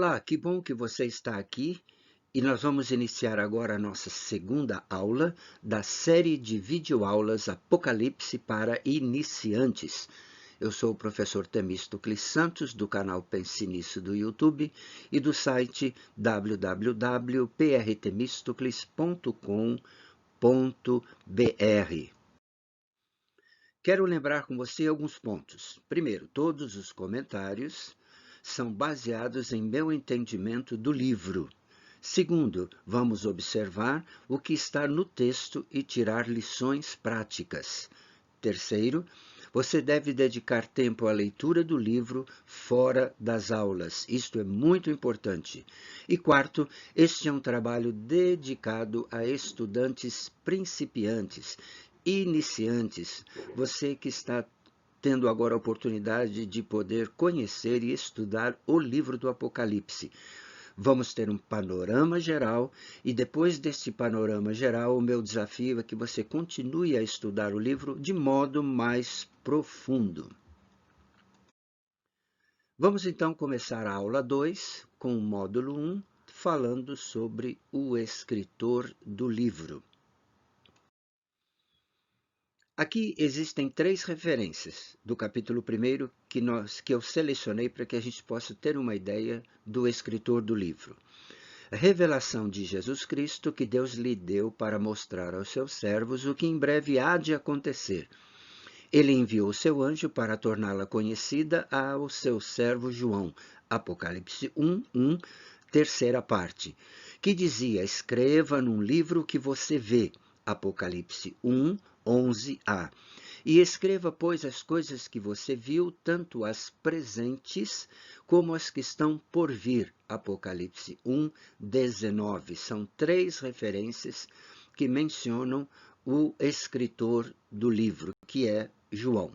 Olá, que bom que você está aqui e nós vamos iniciar agora a nossa segunda aula da série de videoaulas Apocalipse para Iniciantes. Eu sou o professor Temístocles Santos, do canal Pense Nisso do YouTube e do site www.prtemistocles.com.br. Quero lembrar com você alguns pontos. Primeiro, todos os comentários são baseados em meu entendimento do livro. Segundo, vamos observar o que está no texto e tirar lições práticas. Terceiro, você deve dedicar tempo à leitura do livro fora das aulas. Isto é muito importante. E quarto, este é um trabalho dedicado a estudantes principiantes, iniciantes, você que está tendo agora a oportunidade de poder conhecer e estudar o livro do Apocalipse. Vamos ter um panorama geral e depois desse panorama geral, o meu desafio é que você continue a estudar o livro de modo mais profundo. Vamos então começar a aula 2 com o módulo 1, falando sobre o escritor do livro. Aqui existem 3 referências do capítulo 1 que eu selecionei para que a gente possa ter uma ideia do escritor do livro. A revelação de Jesus Cristo que Deus lhe deu para mostrar aos seus servos o que em breve há de acontecer. Ele enviou seu anjo para torná-la conhecida ao seu servo João. Apocalipse 1, terceira parte, que dizia: escreva num livro que você vê. Apocalipse 1, 11a. E escreva, pois, as coisas que você viu, tanto as presentes como as que estão por vir. Apocalipse 1, 19. São 3 referências que mencionam o escritor do livro, que é João.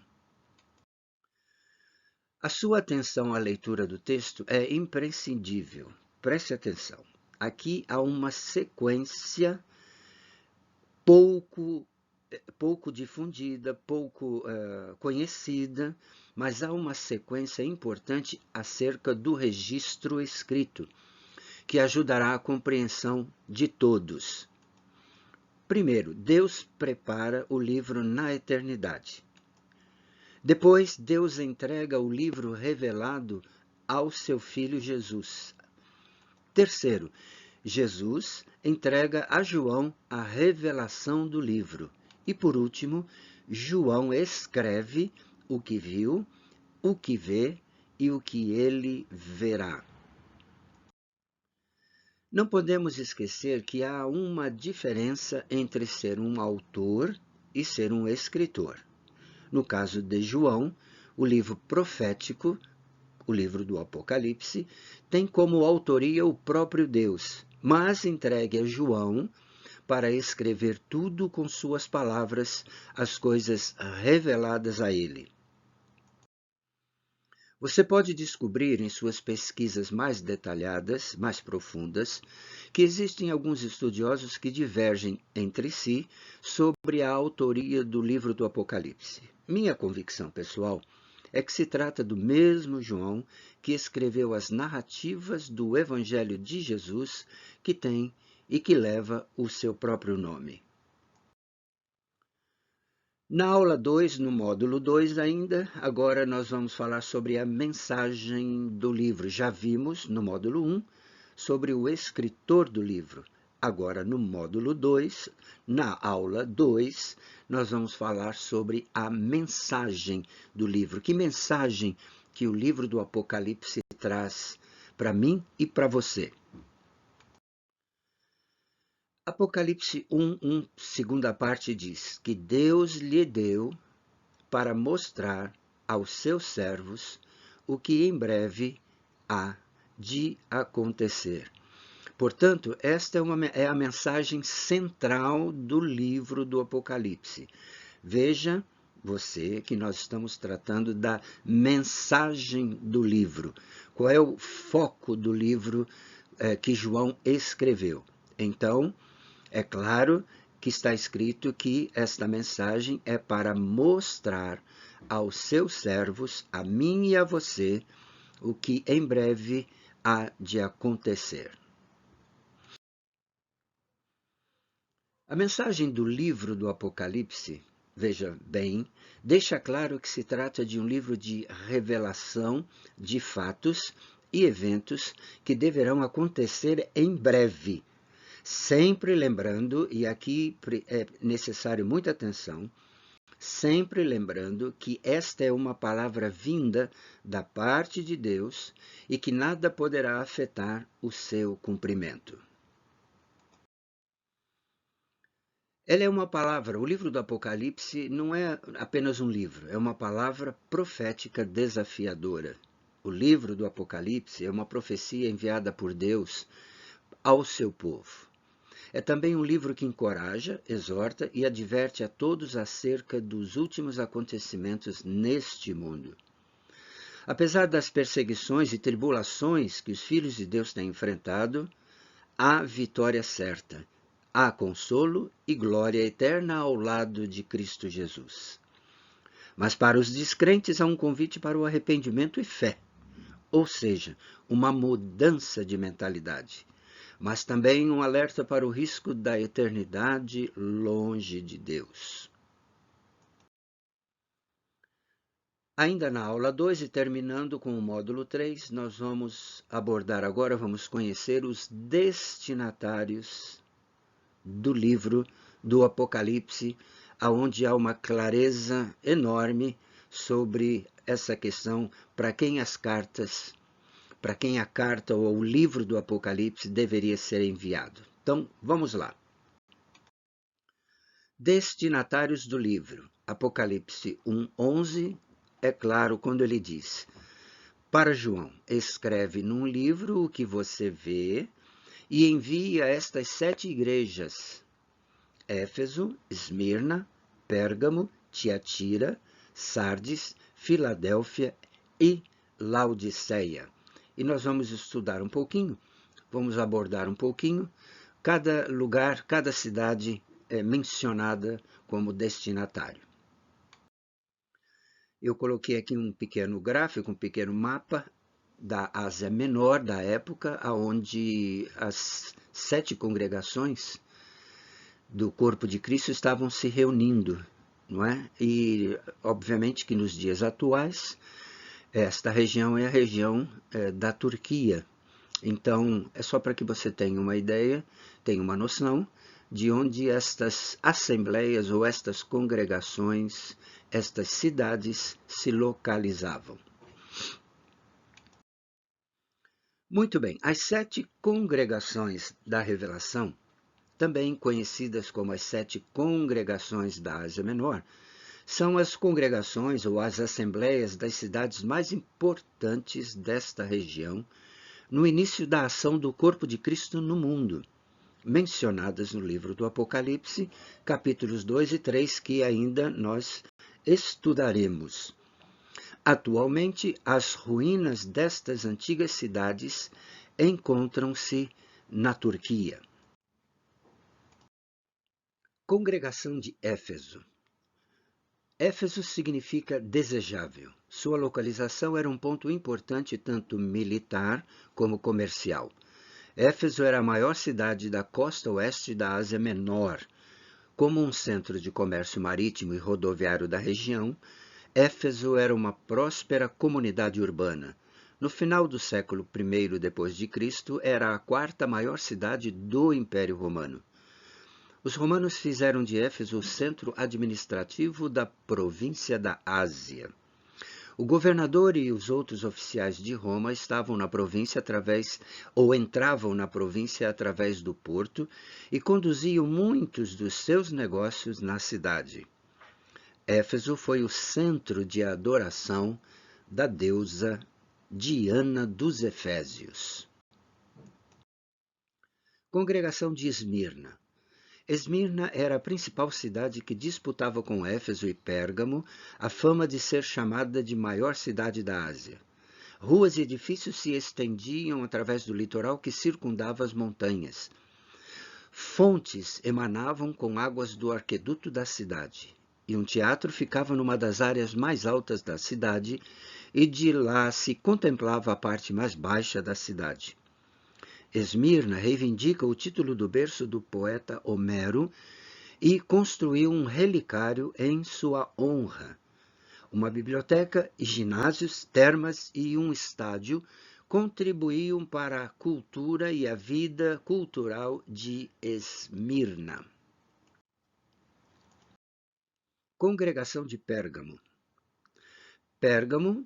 A sua atenção à leitura do texto é imprescindível. Preste atenção. Aqui há uma sequência pouco difundida, pouco conhecida, mas há uma sequência importante acerca do registro escrito, que ajudará a compreensão de todos. Primeiro, Deus prepara o livro na eternidade. Depois, Deus entrega o livro revelado ao seu Filho Jesus. Terceiro, Jesus entrega a João a revelação do livro. E, por último, João escreve o que viu, o que vê e o que ele verá. Não podemos esquecer que há uma diferença entre ser um autor e ser um escritor. No caso de João, o livro profético, o livro do Apocalipse, tem como autoria o próprio Deus, mas entregue a João para escrever tudo com suas palavras, as coisas reveladas a ele. Você pode descobrir em suas pesquisas mais detalhadas, mais profundas, que existem alguns estudiosos que divergem entre si sobre a autoria do livro do Apocalipse. Minha convicção pessoal é que se trata do mesmo João que escreveu as narrativas do Evangelho de Jesus, que tem e que leva o seu próprio nome. Na aula 2, no módulo 2 ainda, agora nós vamos falar sobre a mensagem do livro. Já vimos no módulo 1 sobre o escritor do livro. Agora no módulo 2, na aula 2, nós vamos falar sobre a mensagem do livro. Que mensagem que o livro do Apocalipse traz para mim e para você? Apocalipse 1, segunda parte diz que Deus lhe deu para mostrar aos seus servos o que em breve há de acontecer. Portanto, esta é a mensagem central do livro do Apocalipse. Veja você que nós estamos tratando da mensagem do livro. Qual é o foco do livro que João escreveu? Então, é claro que está escrito que esta mensagem é para mostrar aos seus servos, a mim e a você, o que em breve há de acontecer. A mensagem do livro do Apocalipse, veja bem, deixa claro que se trata de um livro de revelação de fatos e eventos que deverão acontecer em breve. Sempre lembrando, e aqui é necessário muita atenção, sempre lembrando que esta é uma palavra vinda da parte de Deus e que nada poderá afetar o seu cumprimento. Ela é uma palavra, o livro do Apocalipse não é apenas um livro, é uma palavra profética desafiadora. O livro do Apocalipse é uma profecia enviada por Deus ao seu povo. É também um livro que encoraja, exorta e adverte a todos acerca dos últimos acontecimentos neste mundo. Apesar das perseguições e tribulações que os filhos de Deus têm enfrentado, há vitória certa. Há consolo e glória eterna ao lado de Cristo Jesus. Mas para os descrentes há um convite para o arrependimento e fé, ou seja, uma mudança de mentalidade, mas também um alerta para o risco da eternidade longe de Deus. Ainda na aula 2 e terminando com o módulo 3, nós vamos conhecer os destinatários do livro do Apocalipse, onde há uma clareza enorme sobre essa questão para quem a carta ou o livro do Apocalipse deveria ser enviado. Então, vamos lá. Destinatários do livro. Apocalipse 1:11, é claro quando ele diz: para João, escreve num livro o que você vê e envie a estas 7 igrejas: Éfeso, Esmirna, Pérgamo, Tiatira, Sardes, Filadélfia e Laodiceia. E nós vamos estudar um pouquinho, vamos abordar um pouquinho cada lugar, cada cidade mencionada como destinatário. Eu coloquei aqui um pequeno gráfico, um pequeno mapa da Ásia Menor da época, onde as 7 congregações do corpo de Cristo estavam se reunindo, não é? E, obviamente, que nos dias atuais, esta região é a região da Turquia. Então, é só para que você tenha uma ideia, tenha uma noção de onde estas assembleias ou estas congregações, estas cidades se localizavam. Muito bem, as 7 congregações da Revelação, também conhecidas como as 7 congregações da Ásia Menor, são as congregações ou as assembleias das cidades mais importantes desta região no início da ação do corpo de Cristo no mundo, mencionadas no livro do Apocalipse, capítulos 2 e 3, que ainda nós estudaremos. Atualmente, as ruínas destas antigas cidades encontram-se na Turquia. Congregação de Éfeso. Éfeso significa desejável. Sua localização era um ponto importante tanto militar como comercial. Éfeso era a maior cidade da costa oeste da Ásia Menor. Como um centro de comércio marítimo e rodoviário da região, Éfeso era uma próspera comunidade urbana. No final do século I d.C., era a 4ª maior cidade do Império Romano. Os romanos fizeram de Éfeso o centro administrativo da província da Ásia. O governador e os outros oficiais de Roma estavam na província entravam na província através do porto e conduziam muitos dos seus negócios na cidade. Éfeso foi o centro de adoração da deusa Diana dos Efésios. Congregação de Esmirna. Esmirna era a principal cidade que disputava com Éfeso e Pérgamo a fama de ser chamada de maior cidade da Ásia. Ruas e edifícios se estendiam através do litoral que circundava as montanhas. Fontes emanavam com águas do aqueduto da cidade, e um teatro ficava numa das áreas mais altas da cidade, e de lá se contemplava a parte mais baixa da cidade. Esmirna reivindica o título do berço do poeta Homero e construiu um relicário em sua honra. Uma biblioteca, ginásios, termas e um estádio contribuíam para a cultura e a vida cultural de Esmirna. Congregação de Pérgamo. Pérgamo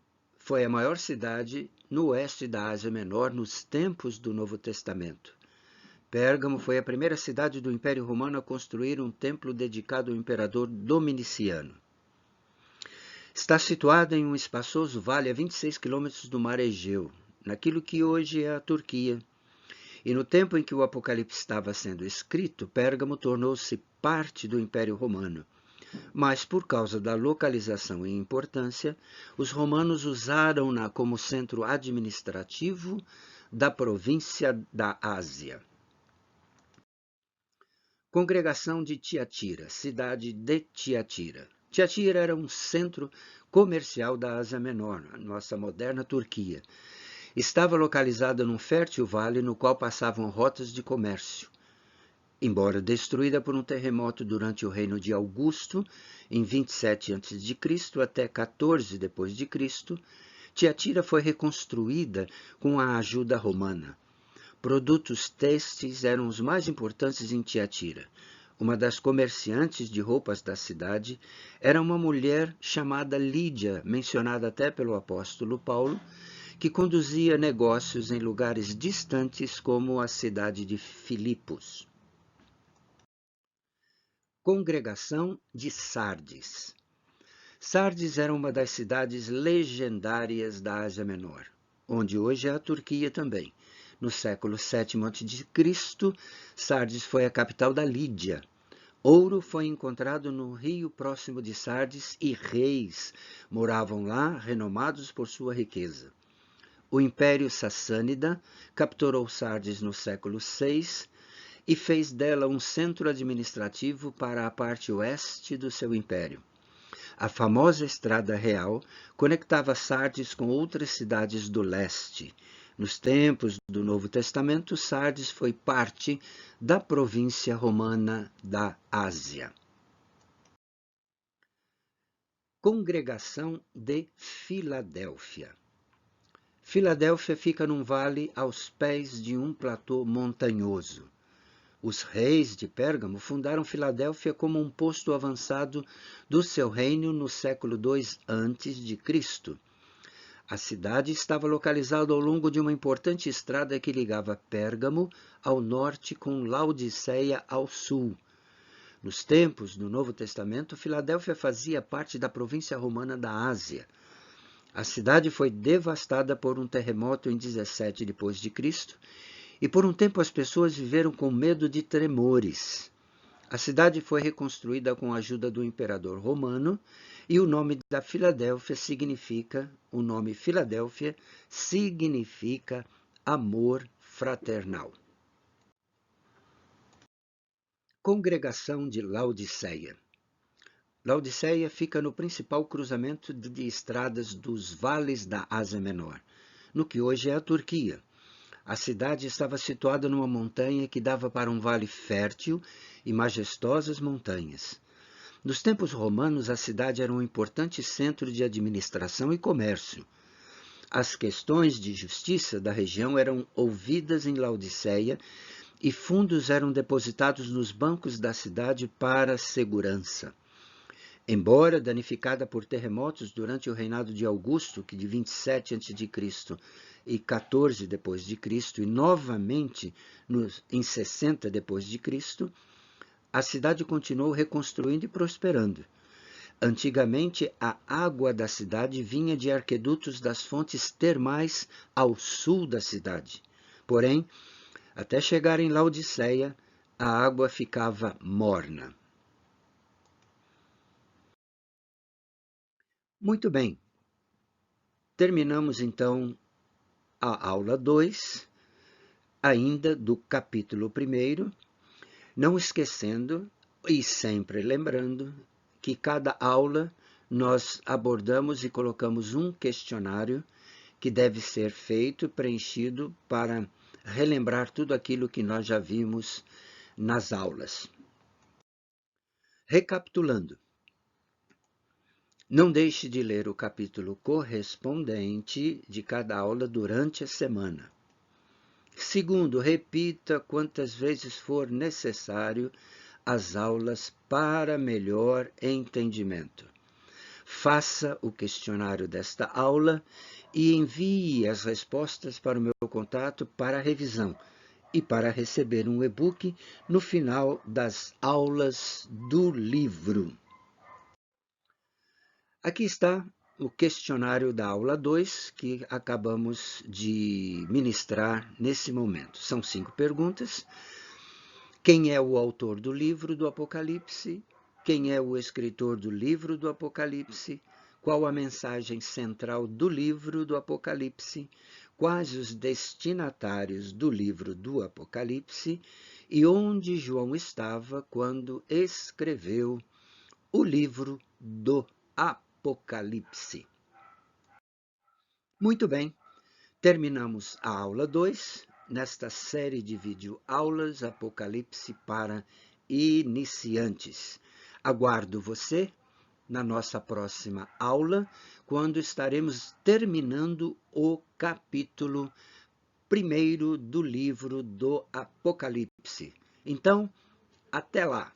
foi a maior cidade no oeste da Ásia Menor nos tempos do Novo Testamento. Pérgamo foi a primeira cidade do Império Romano a construir um templo dedicado ao imperador Dominiciano. Está situada em um espaçoso vale a 26 quilômetros do mar Egeu, naquilo que hoje é a Turquia. E no tempo em que o Apocalipse estava sendo escrito, Pérgamo tornou-se parte do Império Romano. Mas, por causa da localização e importância, os romanos usaram-na como centro administrativo da província da Ásia. Congregação de Tiatira, cidade de Tiatira. Tiatira era um centro comercial da Ásia Menor, a nossa moderna Turquia. Estava localizada num fértil vale no qual passavam rotas de comércio. Embora destruída por um terremoto durante o reino de Augusto, em 27 a.C. até 14 d.C., Tiatira foi reconstruída com a ajuda romana. Produtos têxteis eram os mais importantes em Tiatira. Uma das comerciantes de roupas da cidade era uma mulher chamada Lídia, mencionada até pelo apóstolo Paulo, que conduzia negócios em lugares distantes como a cidade de Filipos. Congregação de Sardes. Sardes era uma das cidades legendárias da Ásia Menor, onde hoje é a Turquia também. No século VII a.C., Sardes foi a capital da Lídia. Ouro foi encontrado no rio próximo de Sardes e reis moravam lá, renomados por sua riqueza. O Império Sassânida capturou Sardes no século VI e fez dela um centro administrativo para a parte oeste do seu império. A famosa Estrada Real conectava Sardes com outras cidades do leste. Nos tempos do Novo Testamento, Sardes foi parte da província romana da Ásia. Congregação de Filadélfia. Filadélfia fica num vale aos pés de um platô montanhoso. Os reis de Pérgamo fundaram Filadélfia como um posto avançado do seu reino no século II a.C. A cidade estava localizada ao longo de uma importante estrada que ligava Pérgamo ao norte com Laodiceia ao sul. Nos tempos do Novo Testamento, Filadélfia fazia parte da província romana da Ásia. A cidade foi devastada por um terremoto em 17 d.C., e por um tempo as pessoas viveram com medo de tremores. A cidade foi reconstruída com a ajuda do imperador romano e o nome Filadélfia significa amor fraternal. Congregação de Laodiceia. Laodiceia fica no principal cruzamento de estradas dos vales da Ásia Menor, no que hoje é a Turquia. A cidade estava situada numa montanha que dava para um vale fértil e majestosas montanhas. Nos tempos romanos, a cidade era um importante centro de administração e comércio. As questões de justiça da região eram ouvidas em Laodiceia e fundos eram depositados nos bancos da cidade para segurança. Embora danificada por terremotos durante o reinado de Augusto, que de 27 a.C. e 14 d.C., e novamente em 60 d.C., a cidade continuou reconstruindo e prosperando. Antigamente, a água da cidade vinha de arquedutos das fontes termais ao sul da cidade. Porém, até chegar em Laodiceia, a água ficava morna. Muito bem. Terminamos então a aula 2, ainda do capítulo 1, não esquecendo e sempre lembrando que cada aula nós abordamos e colocamos um questionário que deve ser feito, preenchido, para relembrar tudo aquilo que nós já vimos nas aulas. Recapitulando, não deixe de ler o capítulo correspondente de cada aula durante a semana. Segundo, repita quantas vezes for necessário as aulas para melhor entendimento. Faça o questionário desta aula e envie as respostas para o meu contato para revisão e para receber um e-book no final das aulas do livro. Aqui está o questionário da aula 2, que acabamos de ministrar nesse momento. São 5 perguntas. Quem é o autor do livro do Apocalipse? Quem é o escritor do livro do Apocalipse? Qual a mensagem central do livro do Apocalipse? Quais os destinatários do livro do Apocalipse? E onde João estava quando escreveu o livro do Apocalipse? Muito bem, terminamos a aula 2, nesta série de videoaulas Apocalipse para iniciantes. Aguardo você na nossa próxima aula, quando estaremos terminando o capítulo 1º do livro do Apocalipse. Então, até lá!